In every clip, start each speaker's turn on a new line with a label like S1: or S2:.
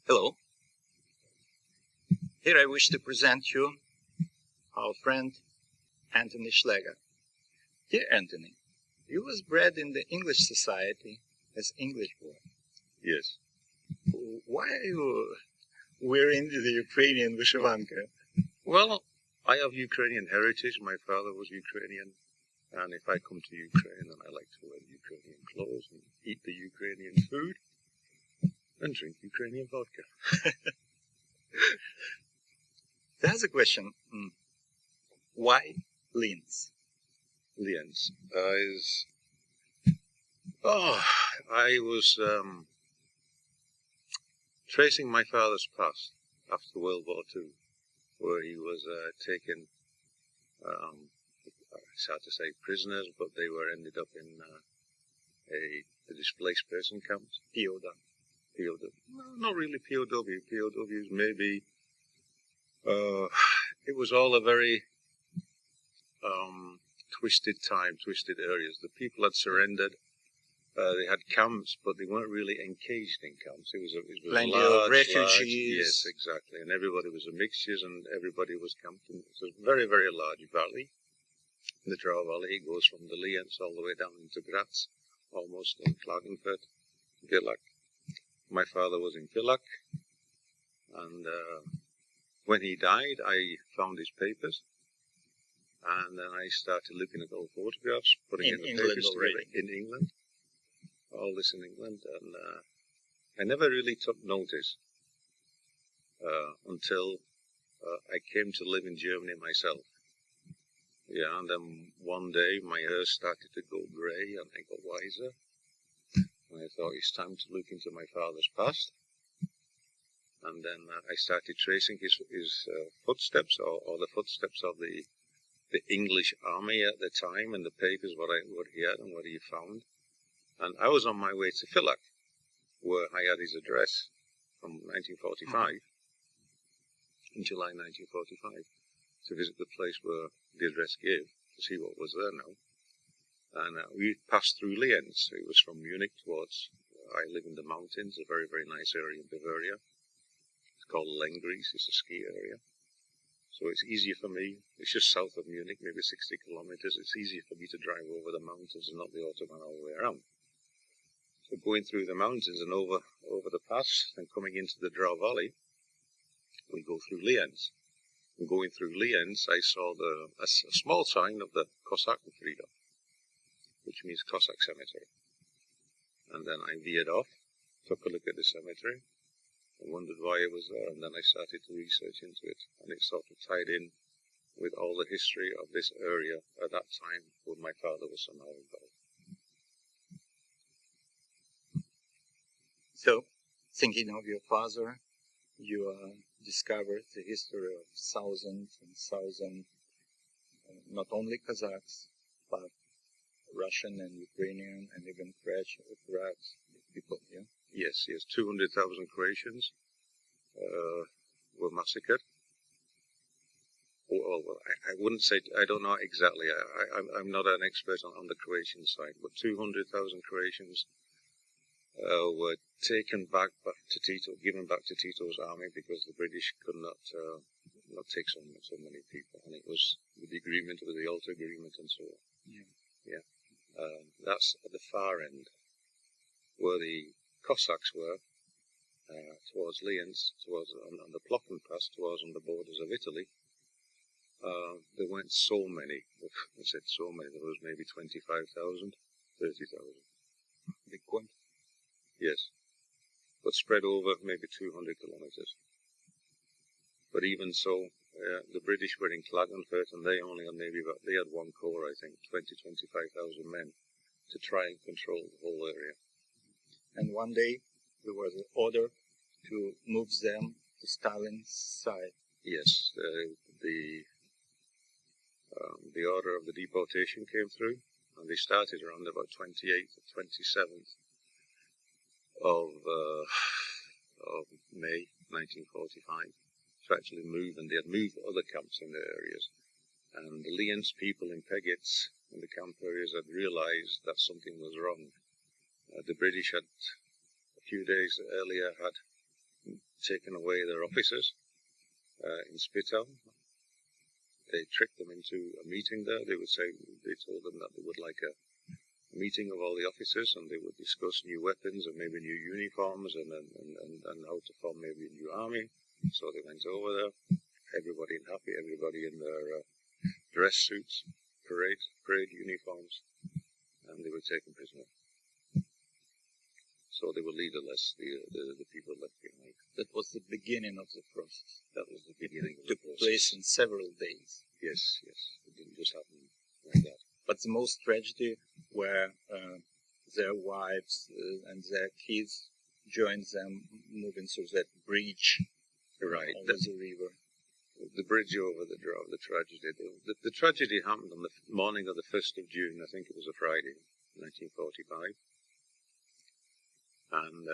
S1: Hello. Here I wish to present you our friend Anthony Schleha. Dear Anthony, you was bred in the English society as English boy.
S2: Yes.
S1: Why are you wearing the Ukrainian vyshyvanka?
S2: Well, I have Ukrainian heritage. My father was Ukrainian. And if I come to Ukraine, then I like to wear Ukrainian clothes and eat the Ukrainian food and drink Ukrainian vodka.
S1: There's a question. Why Lienz?
S2: Lienz I was tracing my father's past after World War II, where he was taken, it's hard to say prisoners, but they were ended up in the displaced person camps.
S1: POW.
S2: No, not really POW. POWs maybe. It was all a very twisted time, twisted areas. The people had surrendered. They had camps, but they weren't really encaged in camps. It was
S1: plenty
S2: large,
S1: of refugees.
S2: Yes, exactly. And everybody was a mixture, and everybody was camped in. It was a very, very large valley. The Drau Valley goes from the Lienz all the way down into Graz, almost in Klagenfurt, Villach. My father was in Villach, and when he died, I found his papers, and then I started looking at old photographs, putting in the papers together in England. All this in England, and I never really took notice until I came to live in Germany myself. Yeah, and then one day my hair started to go grey, and I got wiser, and I thought it's time to look into my father's past. And then I started tracing his footsteps, or the footsteps of the English army at the time, and the papers, what he had and what he found. And I was on my way to Villach, where I had his address from 1945, in July 1945, to visit the place where the address gave, to see what was there now. And we passed through Lienz. It was from Munich towards, I live in the mountains, a very, very nice area in Bavaria. It's called Lengries, it's a ski area. So it's easier for me, it's just south of Munich, maybe 60 kilometers. It's easier for me to drive over the mountains and not the Autobahn all the way around. So going through the mountains and over the pass and coming into the Drau Valley, we go through Lienz. And going through Lienz, I saw a small sign of the Kossacks, which means Cossack cemetery. And then I veered off, took a look at the cemetery, and wondered why it was there. And then I started to research into it, and it sort of tied in with all the history of this area at that time, when my father was somehow involved.
S1: So, thinking of your father, you discovered the history of thousands and thousands, not only Kazakhs, but Russian and Ukrainian and even French people, yeah?
S2: Yes, 200,000 Croatians were massacred. Well, I wouldn't say, I don't know exactly, I'm not an expert on the Croatian side, but 200,000 Croatians were taken back to Tito, given back to Tito's army, because the British could not take so many people, and it was with the agreement, with the Alta Agreement and so on. Yeah. That's at the far end, where the Cossacks were, towards Lienz, on the Plocken Pass, towards on the borders of Italy. There weren't so many. I said so many. There was maybe 25,000, 30,000.
S1: Big point.
S2: Yes, but spread over maybe 200 kilometers. But even so, the British were in Klagenfurt, and they only had they had one corps, I think, 25,000 men, to try and control the whole area.
S1: And one day there was an order to move them to Stalin's side.
S2: Yes, the order of the deportation came through, and they started around about 28th or 27th of May 1945 to actually move, and they had moved other camps in their areas. And the Lienz people in Peggetz, in the camp areas, had realized that something was wrong. The British had, a few days earlier, had taken away their officers in Spital. They tricked them into a meeting there. They told them that they would like a meeting of all the officers, and they would discuss new weapons and maybe new uniforms and how to form maybe a new army. So they went over there, everybody happy, everybody in their dress suits, parade uniforms, and they were taken prisoner. So they were leaderless, the people left behind.
S1: That was the beginning of the process.
S2: That was the beginning of
S1: It took
S2: the process.
S1: place in several days.
S2: Yes. It didn't just happen like that.
S1: But the most tragedy were their wives and their kids joined them moving through that bridge
S2: Right.
S1: over the river.
S2: The bridge over the Drau, the tragedy. The tragedy happened on the morning of the 1st of June, I think it was a Friday, 1945. And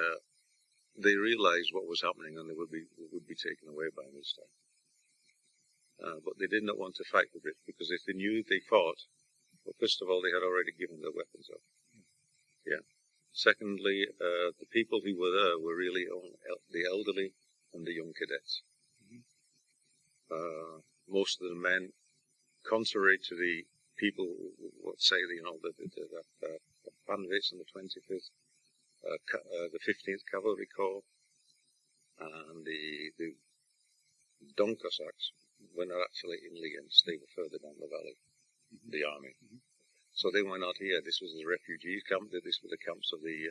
S2: they realized what was happening, and they would be taken away by this time. But they did not want to fight the Brits, because if they knew they fought, well, first of all, they had already given their weapons up. Yeah. Secondly, the people who were there were really the elderly and the young cadets. Most of the men, contrary to the people what say, the Panvits and the 25th, the 15th Cavalry Corps, and the Don Cossacks were not actually in Lienz. They were further down the valley, the army. So they were not here. This was the refugee camp. This were the camps of the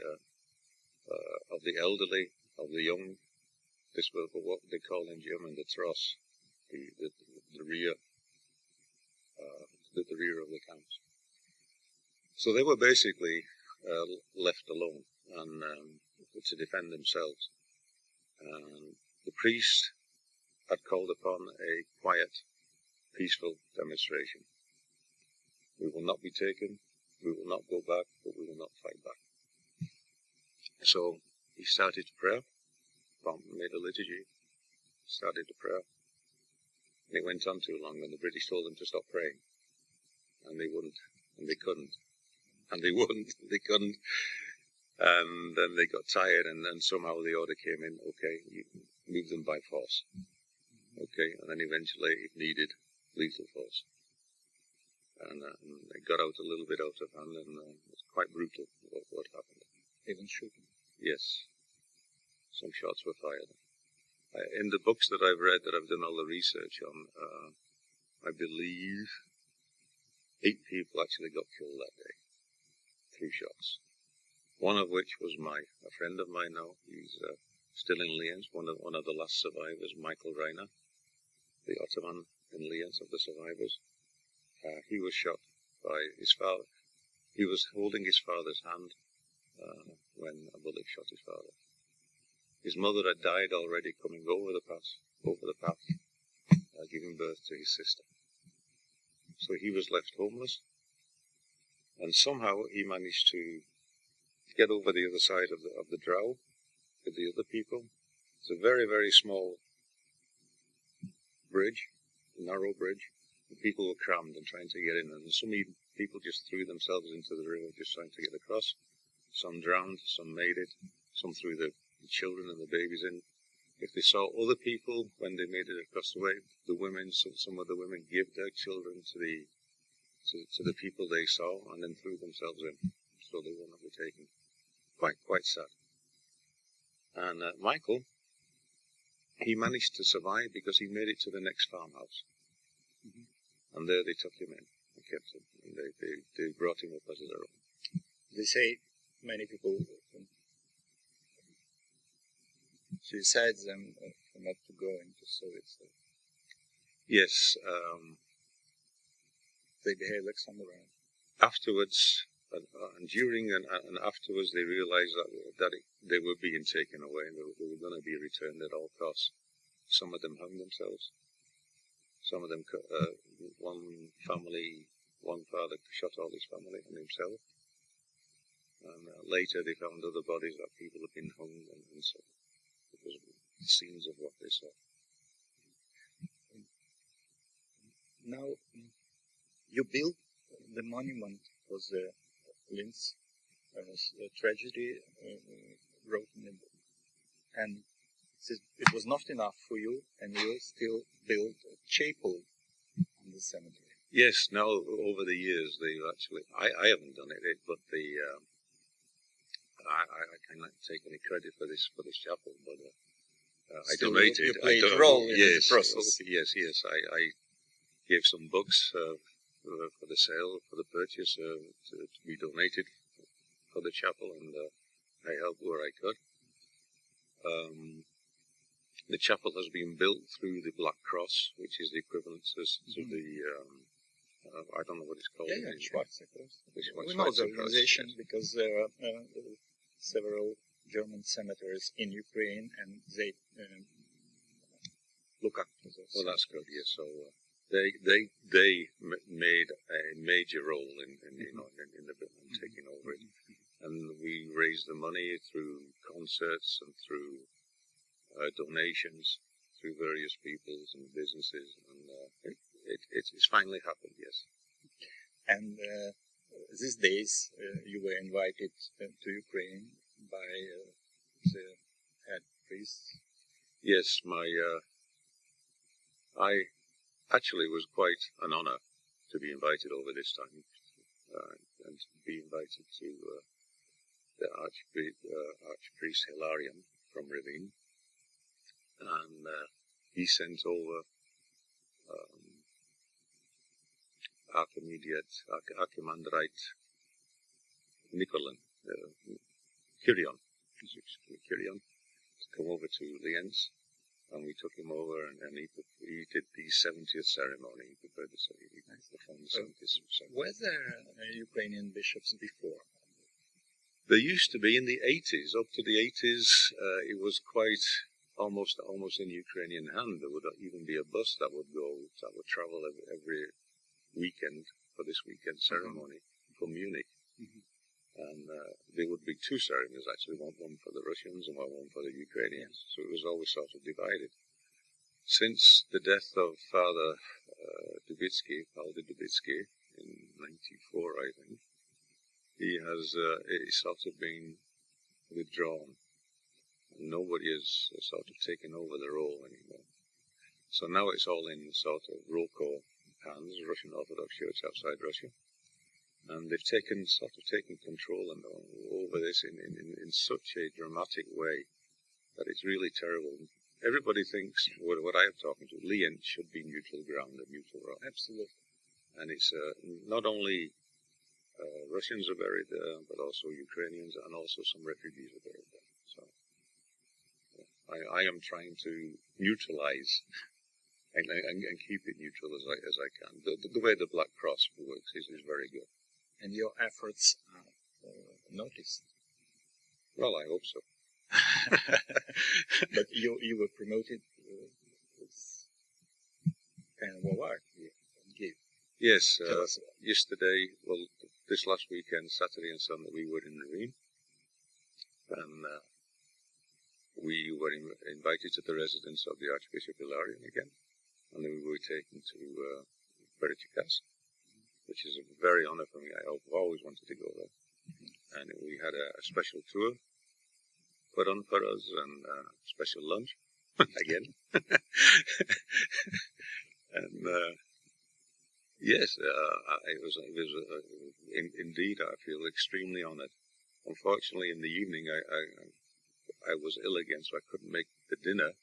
S2: elderly, of the young. This was what they call in German the Tross, the rear, the rear of the camps. So they were basically left alone and to defend themselves. The priest had called upon a quiet, peaceful demonstration. We will not be taken, we will not go back, but we will not fight back. So he started to pray, made a liturgy, started to pray. And it went on too long, and the British told them to stop praying. And they wouldn't, and they couldn't. And they wouldn't, they couldn't. And then they got tired, and then somehow the order came in, okay, you move them by force. Okay, and then eventually, if needed, lethal force. And it got out a little bit out of hand, and it was quite brutal what happened.
S1: Even shooting.
S2: Yes. Some shots were fired. In the books that I've read, that I've done all the research on, I believe 8 people actually got killed that day through shots. One of which was a friend of mine now. He's still in Lienz, one of the last survivors, Michael Reiner, the Ottoman in Lienz of the survivors. He was shot by his father. He was holding his father's hand when a bullet shot his father. His mother had died already coming over the path, giving birth to his sister. So he was left homeless, and somehow he managed to get over the other side of the Drau with the other people. It's a very, very small bridge, a narrow bridge. The people were crammed and trying to get in, and some people just threw themselves into the river just trying to get across. Some drowned, some made it, some threw the children and the babies in. If they saw other people when they made it across the way, the women, some of the women gave their children to the people they saw and then threw themselves in, so they were not taken. Quite sad. And Michael, he managed to survive because he made it to the next farmhouse. And there they took him in and kept him, and they brought him up as their own.
S1: They say many people suicide them for not to go into Soviet state.
S2: Yes.
S1: They behave like samurai.
S2: Afterwards, and during and afterwards, they realized that they were being taken away and they were going to be returned at all costs. Some of them hung themselves. Some of them, one father shot all his family and himself. And later they found other bodies that people had been hung and so it was the scenes of what they saw.
S1: Now, you built the monument for the Lienz tragedy, wrote in the book. And it was not enough for you, and you still built a chapel on the cemetery.
S2: Yes, now over the years they've actually, I haven't done it, but I cannot take any credit for this chapel, but I
S1: Still,
S2: donated.
S1: you played a role in the
S2: Yes,
S1: process.
S2: yes. I gave some books for the sale, for the purchase, to be donated for the chapel, and I helped where I could. The chapel has been built through the Black Cross, which is the equivalent to the, I don't know what it's called.
S1: Yeah, Schwarze Cross.
S2: The
S1: We know the
S2: Schwarze
S1: organization
S2: Cross, yes.
S1: because there are several German cemeteries in Ukraine, and they look up to those.
S2: Well, that's good. Yes, so they made a major role in the building, taking over it, and we raised the money through concerts and through donations through various peoples and businesses, and it's finally happened. Yes.
S1: And these days you were invited to Ukraine by the head priest.
S2: Yes, I actually was quite an honor to be invited over this time, and to be invited to the Archpriest Hilarion from Ravine, and he sent over Archimandrite Nicolan, Kyrion, to come over to Lienz, and we took him over, and he did the 70th ceremony. He prepared he performed the 70th ceremony.
S1: Were there Ukrainian bishops before?
S2: There used to be in the 80s. Up to the 80s, it was quite almost in Ukrainian hand. There would even be a bus that would travel every weekend for this weekend ceremony from Munich. And there would be two ceremonies, actually, one for the Russians and one for the Ukrainians. So it was always sort of divided. Since the death of Father Dubitsky, in 94, I think, he has sort of been withdrawn. Nobody has sort of taken over the role anymore. So now it's all in sort of Roko hands, Russian Orthodox Church outside Russia. And they've taken control and over this in such a dramatic way that it's really terrible. Everybody thinks what I am talking to, Lienz should be neutral ground and neutral rock.
S1: Absolutely.
S2: And it's not only Russians are buried there, but also Ukrainians and also some refugees are buried there. So I am trying to neutralize and keep it neutral as I can. The way the Black Cross works is very good.
S1: And your efforts are noticed.
S2: Well, I hope so.
S1: But you were promoted this kind of award you gave.
S2: Yes, yesterday, well, this last weekend, Saturday and Sunday, we were in Ravine, and we were invited to the residence of the Archbishop Hilarion again, and then we were taken to Peggetz, which is a very honor for me. I've always wanted to go there. And we had a special tour put on for us, and a special lunch again. And yes, it was indeed. I feel extremely honored. Unfortunately, in the evening, I was ill again, so I couldn't make the dinner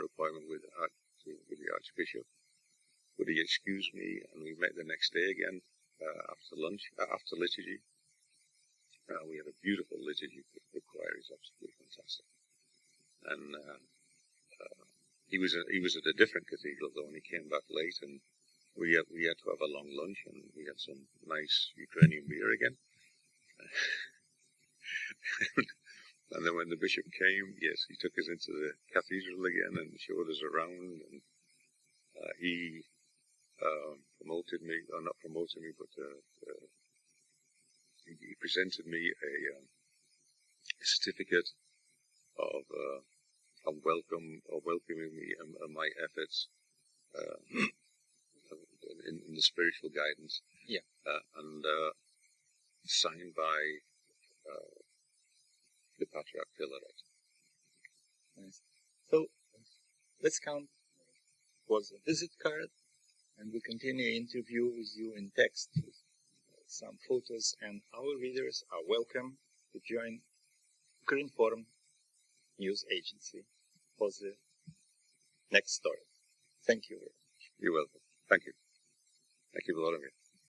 S2: appointment with the Archbishop. But he excused me, and we met the next day again after lunch, after liturgy. We had a beautiful liturgy. The choir is absolutely fantastic. And he was at a different cathedral though, and he came back late, and we had to have a long lunch, and we had some nice Ukrainian beer again. And then when the bishop came, yes, he took us into the cathedral again and showed us around, and he promoted me, or not promoted me, but he presented me a certificate of welcoming me and my efforts in the spiritual guidance.
S1: Yeah.
S2: And signed by the Patriarch Philaret.
S1: Nice. So let's count was a visit card, and we continue interview with you in text, some photos, and our readers are welcome to join Ukrinform news agency for the next story. Thank you very much.
S2: You're welcome. Thank you. Thank you, Volodymyr.